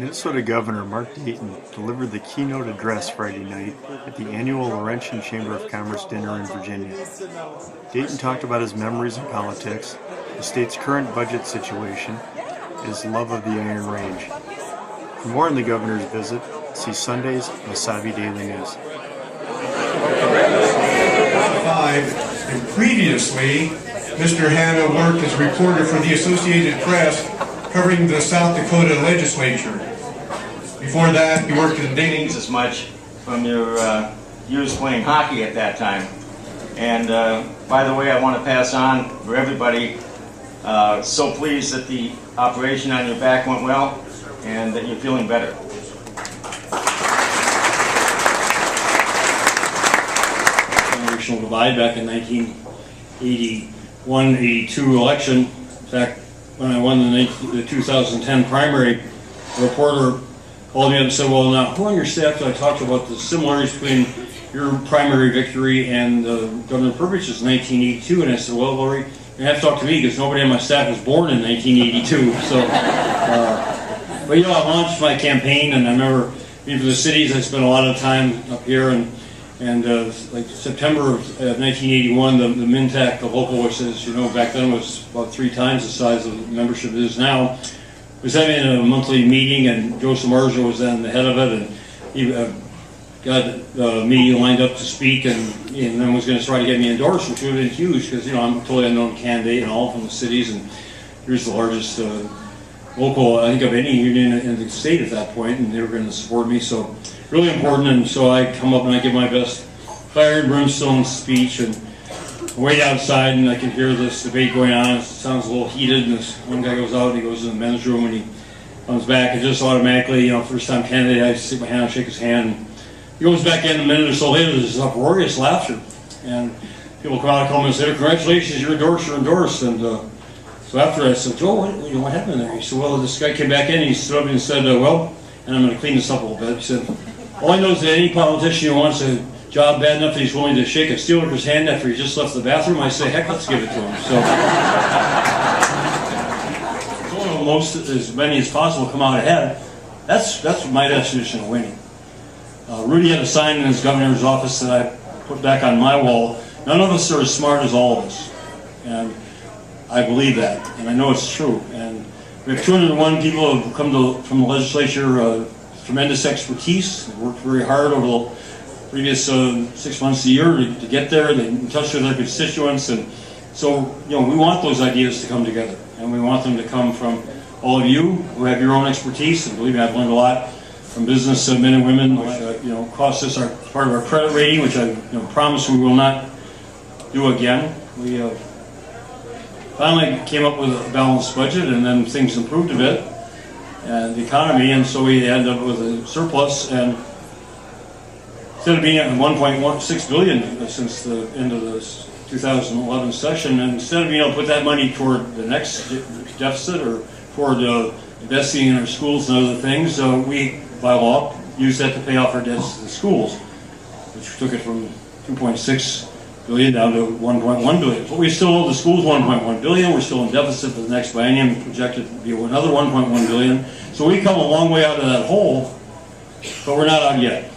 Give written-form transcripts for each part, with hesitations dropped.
Minnesota Governor Mark Dayton delivered the keynote address Friday night at the annual Laurentian Chamber of Commerce dinner in Virginia. Dayton talked about his memories in politics, the state's current budget situation, and his love of the Iron Range. For more on the governor's visit, see Sunday's Mesabi Daily News. And previously, Mr. Hanna worked as a reporter for the Associated Press covering the South Dakota legislature. Before that, he worked in Dayton. As much from your years playing hockey at that time. And by the way, I want to pass on for everybody, so pleased that the operation on your back went well and that you're feeling better. Generational divide back in 1981-82 election. In fact, when I won the 2010 primary, a reporter called me up and said, "Well, now, who on your staff did I talk to about the similarities between your primary victory and Governor Purvich's 1982?" And I said, "Well, Lori, you're going to have to talk to me because nobody on my staff was born in 1982. So, but you know, I launched my campaign, and I remember being for the cities. I spent a lot of time up here, and like September of 1981, the MNTAC, the local, which is, you know, back then was about 3 times the size of the membership it is now, was having a monthly meeting, and Joe Samarzo was then the head of it, and he got me lined up to speak, and then was going to try to get me endorsed, which would have been huge, because, you know, I'm a totally unknown candidate and all from the cities, and here's the largest local, I think, of any union in the state at that point, and they were going to support me, so really important. And so I come up and I give my best fire and brimstone speech, and wait outside, and I can hear this debate going on. It sounds a little heated, and this one guy goes out and he goes in the men's room, and he comes back, and just automatically, you know, first time candidate, I stick my hand out, shake his hand, and he goes back in a minute or so later. There's this uproarious laughter, and people come out and call me and say, "Congratulations, you're endorsed, you're endorsed." And so after I said, "Joe, what happened there?" He said, "Well, this guy came back in, and he stood up and said, well," and I'm going to clean this up a little bit, he said, "All I know is that any politician who wants a job bad enough that he's willing to shake a steelworker's hand after he just left the bathroom, I say, heck, let's give it to him." So, most, as many as possible come out ahead. That's my definition of winning. Rudy had a sign in his governor's office that I put back on my wall. None of us are as smart as all of us. And I believe that, and I know it's true. And we have 201 people who have come from the legislature, tremendous expertise, worked very hard over the previous 6 months a year to get there, in touch with their constituents, and so, you know, we want those ideas to come together, and we want them to come from all of you who have your own expertise. And believe me, I've learned a lot from business men and women, which you know, cost us part of our credit rating, which I promise we will not do again. We finally came up with a balanced budget, and then things improved a bit, and the economy, and so we ended up with a surplus. And instead of being at 1.16 billion since the end of the 2011 session, and instead of being able to put that money toward the next deficit or toward investing in our schools and other things, we, by law, used that to pay off our debts to the schools, which took it from 2.6 billion down to 1.1 billion. But we still owe the schools 1.1 billion. We're still in deficit for the next biennium, projected to be another 1.1 billion. So we come a long way out of that hole, but we're not out yet.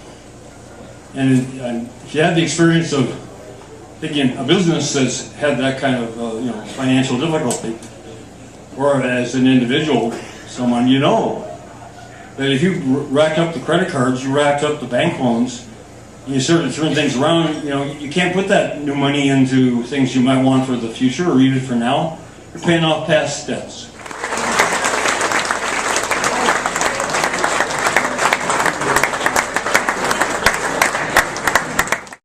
And if you have the experience of thinking a business that's had that kind of financial difficulty, or as an individual, someone, you know that if you racked up the credit cards, you racked up the bank loans, and you started to turn things around, you can't put that new money into things you might want for the future or even for now. You're paying off past debts.